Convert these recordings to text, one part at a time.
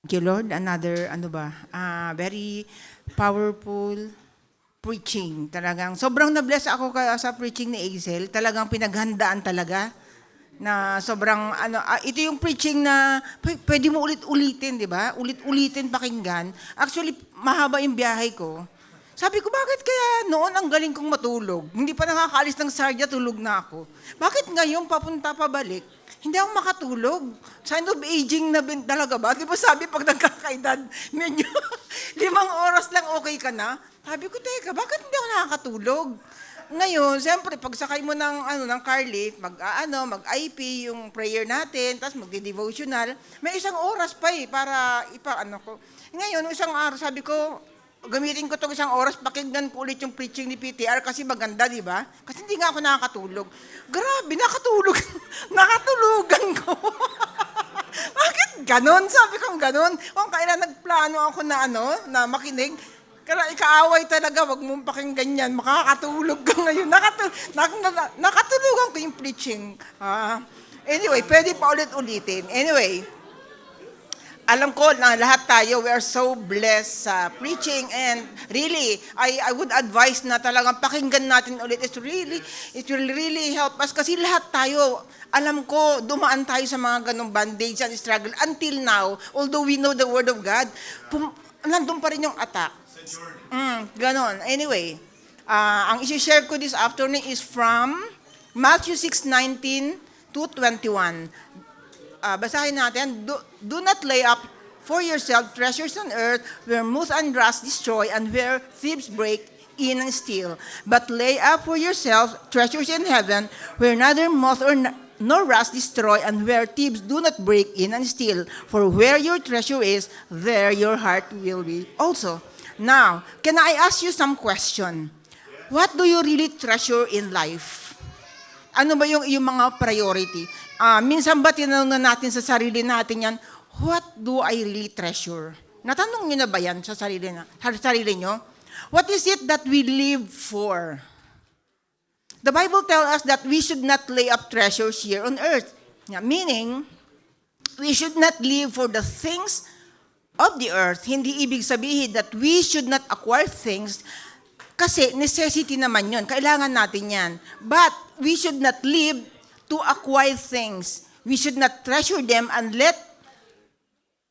Thank you, Lord. Another, very powerful preaching. Talagang, sobrang na-bless ako sa preaching ni Hazel. Talagang pinaghandaan talaga. Na sobrang, ito yung preaching na pwede mo ulit-ulitin, di ba? Ulit-ulitin pakinggan. Actually, mahaba yung biyahe ko. Sabi ko, bakit kaya noon ang galing kong matulog? Hindi pa nakakaalis ng Sardia, tulog na ako. Bakit ngayon, papunta pabalik, hindi ako makatulog? Sign of aging na talaga ba? Di ba sabi, pag nagkakaedad, medyo 5 oras lang okay ka na? Sabi ko, teka, bakit hindi ako nakakatulog? Ngayon, siyempre, pagsakay mo ng car lift, mag-IP, yung prayer natin, tapos magde-devotional, may 1 oras pa para ko. Ngayon, 1 araw, sabi ko, gamitin ko itong 1 oras, pakinggan ko ulit yung preaching ni PTR kasi maganda, di ba? Kasi hindi nga ako nakakatulog. Grabe, nakatulog. Nakatulugan ko. Bakit ganon? Sabi ko ganon. Kung kailan nagplano ako na makinig, ikaaway talaga, wag mong pakinggan yan. Makakatulog ka ngayon. Nakatulugan ko yung preaching. Anyway, pwede pa ulit-ulitin. Anyway, alam ko na lahat tayo, we are so blessed sa preaching, and really, I would advise na talagang pakinggan natin ulit. It will really help us kasi lahat tayo, alam ko, dumaan tayo sa mga ganong bandage and struggle until now, although we know the Word of God, nandun pa rin yung attack. Ganon. Anyway, ang isi-share ko this afternoon is from Matthew 6:19 to 21. Basahin natin, do not lay up for yourself treasures on earth where moth and rust destroy and where thieves break in and steal. But lay up for yourselves treasures in heaven where neither moth nor rust destroy and where thieves do not break in and steal. For where your treasure is, there your heart will be also. Now, can I ask you some question? What do you really treasure in life? Ano ba yung mga priority? Minsan ba tinanong natin sa sarili natin yan, what do I really treasure? Natanong nyo na ba yan sa sarili nyo? What is it that we live for? The Bible tells us that we should not lay up treasures here on earth. Meaning, we should not live for the things of the earth. Hindi ibig sabihin that we should not acquire things kasi necessity naman yun. Kailangan natin yan. But we should not live to acquire things. We should not treasure them and let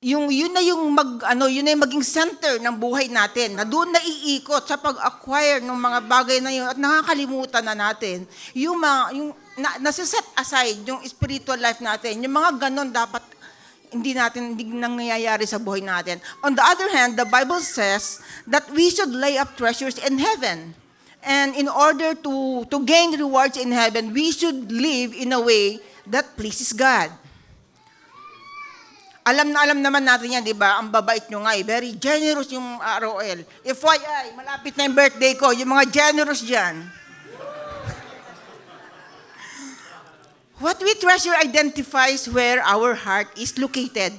yun na yung maging center ng buhay natin, na doon na iikot sa pag-acquire ng mga bagay na yun at nakakalimutan na natin yung nasa-set aside yung spiritual life natin. Yung mga ganon dapat hindi nangyayari sa buhay natin. On the other hand, the Bible says that we should lay up treasures in heaven. And in order to gain rewards in heaven, we should live in a way that pleases God. Alam naman natin yan, di ba? Ang babait nyo nga very generous yung ROL. FYI, malapit na yung birthday ko, yung mga generous dyan. What we treasure identifies where our heart is located.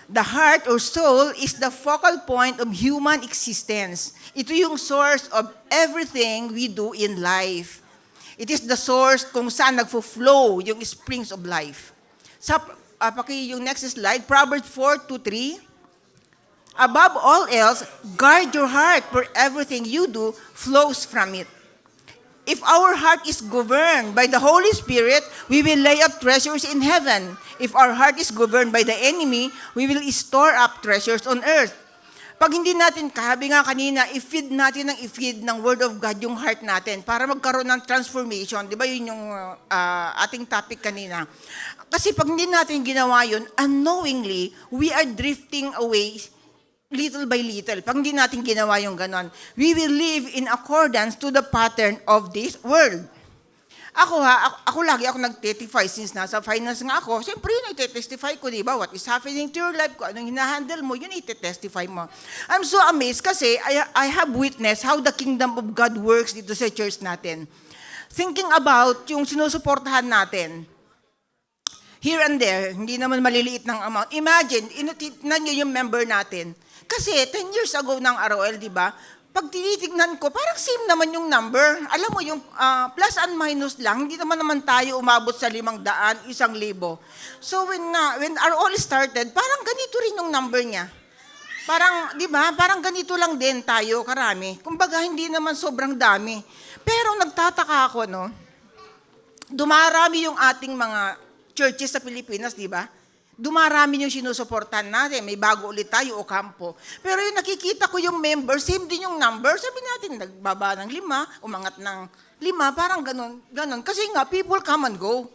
The heart or soul is the focal point of human existence. Ito yung source of everything we do in life. It is the source kung saan nagfo-flow yung springs of life. Yung next slide, Proverbs 4:2-3. Above all else, guard your heart, for everything you do flows from it. If our heart is governed by the Holy Spirit, we will lay up treasures in heaven. If our heart is governed by the enemy, we will store up treasures on earth. Pag hindi natin, kahabi nga kanina, i-feed ng Word of God yung heart natin para magkaroon ng transformation. Di ba yun yung ating topic kanina? Kasi pag hindi natin ginawa yun, unknowingly, we are drifting away little by little. Pag hindi natin ginawa yung ganon, we will live in accordance to the pattern of this world. Ako lagi nag-testify since nasa finance nga ako. Siyempre yun ite-testify ko, di ba? What is happening to your life? Kung anong hinahandle mo, yun ite-testify mo. I'm so amazed kasi I have witnessed how the kingdom of God works dito sa church natin. Thinking about yung sinusuportahan natin, here and there, hindi naman maliliit ng amount. Imagine, itinan nyo yung member natin. Kasi 10 years ago ng ROL, di ba? pag tinitignan ko, parang same naman yung number. Alam mo, yung plus and minus lang, hindi naman tayo umabot sa 500, 1,000. So when our all started, parang ganito rin yung number niya. Parang, di ba, parang ganito lang din tayo, karami. Kumbaga, hindi naman sobrang dami. Pero nagtataka ako, no, dumarami yung ating mga churches sa Pilipinas, di ba? Dumarami yung sinusuportahan natin. May bago ulit tayo o kampo. Pero yung nakikita ko yung member, same din yung number. Sabi natin, nagbaba ng 5, umangat ng 5, parang ganun. Kasi nga, people come and go.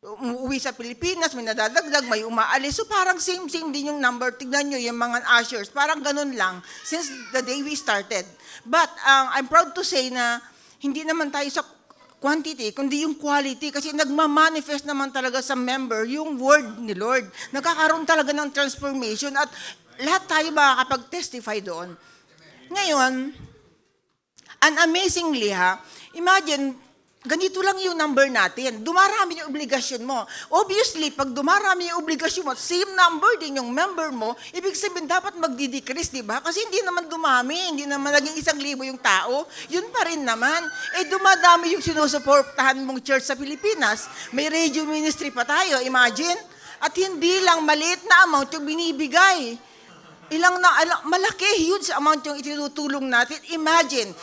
Umuwi sa Pilipinas, may nadadagdag, may umaalis. So parang same din yung number. Tignan nyo yung mga ushers. Parang ganun lang since the day we started. But I'm proud to say na hindi naman tayo sa quantity, kundi yung quality. Kasi nagmamanifest naman talaga sa member yung word ni Lord. Nagkakaroon talaga ng transformation at lahat tayo makakapag-testify doon. Ngayon, and amazingly imagine, ganito lang yung number natin. Dumarami yung obligasyon mo. Obviously, pag dumarami yung obligasyon mo, same number din yung member mo, ibig sabihin dapat magdi-decrease, di ba? Kasi hindi naman dumami, hindi naman naging 1,000 yung tao. Yun pa rin naman. Dumadami yung sinusuportahan mong church sa Pilipinas. May radio ministry pa tayo, imagine. At hindi lang maliit na amount yung binibigay. Malaki, huge amount yung itinutulong natin. Imagine,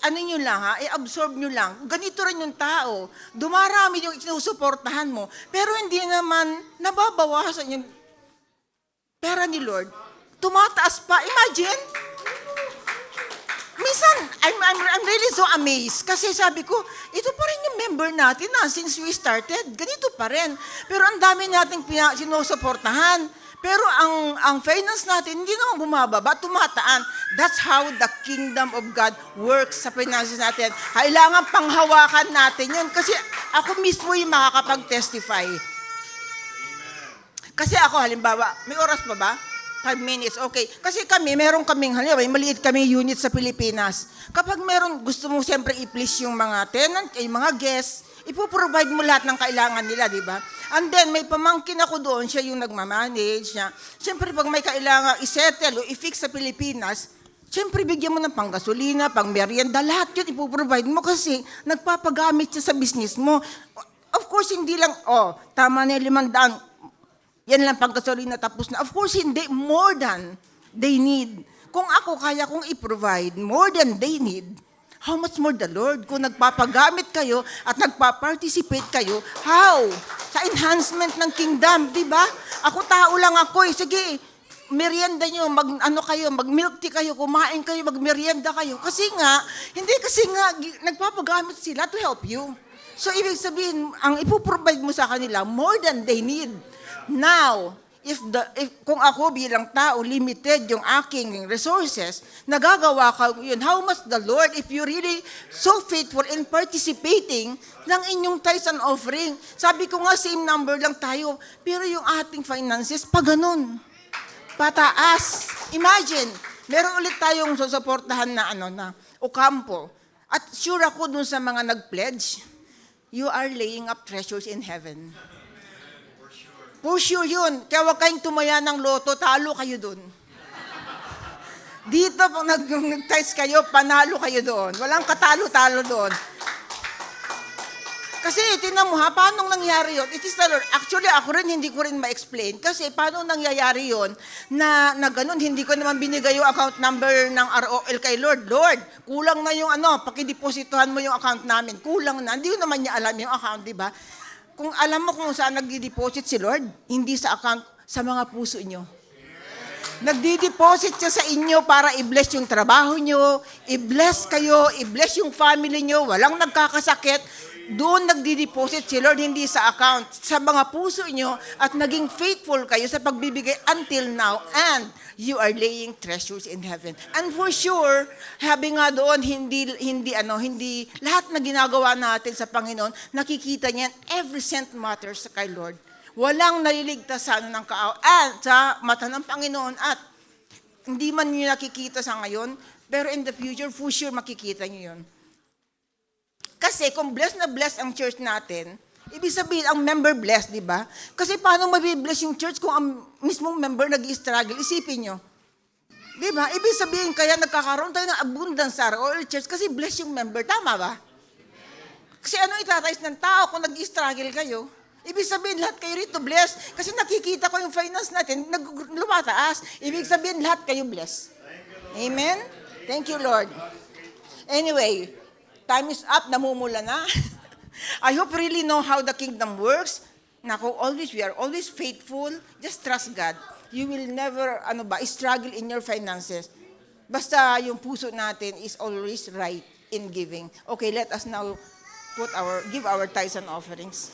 ano nyo lang i-absorb nyo lang. Ganito rin yung tao. Dumarami yung sinusuportahan mo, pero hindi naman nababawasan yung pera ni Lord. Tumataas pa. Imagine, minsan, I'm really so amazed. Kasi sabi ko, ito pa rin yung member natin since we started. Ganito pa rin. Pero ang dami nating sinusuportahan. Pero ang finance natin, hindi naman bumababa, tumataan. That's how the kingdom of God works sa finances natin. Kailangan panghawakan natin yun. Kasi ako mismo yung makakapag-testify. Kasi ako, halimbawa, may oras pa ba? 5 minutes, okay. Kasi meron kaming, halimbawa, maliit kami unit sa Pilipinas. Kapag gusto mo siyempre i-please yung mga tenant, yung mga guests, ipoprovide mo lahat ng kailangan nila, di ba? And then, may pamangkin ako doon, siya yung nagmamanage niya. Siyempre, pag may kailangan i-settle o i-fix sa Pilipinas, siyempre, bigyan mo ng panggasolina, pang-merienda, lahat yun ipoprovide mo kasi nagpapagamit siya sa business mo. Of course, hindi lang, tama na yung 500, yan lang panggasolina, tapos na. Of course, hindi, more than they need. Kung ako kaya kong i-provide more than they need, how much more the Lord? Kung nagpapagamit kayo at nagpa-participate kayo, how? Sa enhancement ng kingdom, di ba? Ako tao lang ako Sige, merienda nyo, mag-milk tea kayo, kumain kayo, mag-merienda kayo. Kasi nga, nagpapagamit sila to help you. So, ibig sabihin, ang ipoprovide mo sa kanila, more than they need. Now, kung ako bilang tao, limited yung aking resources, nagagawa ka yun. How much the Lord, if you really so faithful in participating ng inyong tithes and offering. Sabi ko nga, same number lang tayo, pero yung ating finances, ganun. Pataas. Imagine, meron ulit tayong susuportahan na Ocampo. At sure ako dun sa mga nag-pledge, you are laying up treasures in heaven. For sure yun. Kaya huwag kayong tumaya ng loto, talo kayo dun. Dito, pag nag-test kayo, panalo kayo doon. Walang katalo-talo doon. Kasi, tinan mo paano nangyari yun? It is the Lord. Actually, ako rin, hindi ko rin ma-explain. Kasi, paano nangyayari yun na ganun, hindi ko naman binigay yung account number ng ROL kay Lord. Lord, kulang na yung pakidepositohan mo yung account namin. Kulang na. Hindi ko naman niya alam yung account, di ba? Kung alam mo kung saan nagdi-deposit si Lord, hindi sa account, sa mga puso nyo. Nagdi-deposit siya sa inyo para i-bless yung trabaho nyo, i-bless kayo, i-bless yung family nyo, walang nagkakasakit. Doon nagdi-deposit si Lord, hindi sa account, sa mga puso nyo, at naging faithful kayo sa pagbibigay until now, and you are laying treasures in heaven. And for sure, habi nga doon, hindi lahat na ginagawa natin sa Panginoon, nakikita niyan, every cent matters kay Lord. Walang naliligtas sa sa mata ng Panginoon, at hindi man nyo nakikita sa ngayon, pero in the future, for sure makikita nyo yun. Kasi kung blessed na blessed ang church natin, ibig sabihin, ang member blessed, di ba? Kasi paano mabibless yung church kung ang mismong member nag-i-struggle? Isipin nyo. Di ba? Ibig sabihin, kaya nagkakaroon tayo ng abundance sa Oil Church kasi bless yung member. Tama ba? Kasi ano itatais ng tao kung nag-struggle kayo? Ibig sabihin, lahat kayo rito bless. Kasi nakikita ko yung finance natin, lumataas. Ibig sabihin, lahat kayo bless. Amen? Thank you, Lord. Anyway, time is up. Namumula na. I hope you really know how the kingdom works. Naku, we are always faithful. Just trust God. You will never, struggle in your finances. Basta yung puso natin is always right in giving. Okay, let us now give our tithes and offerings.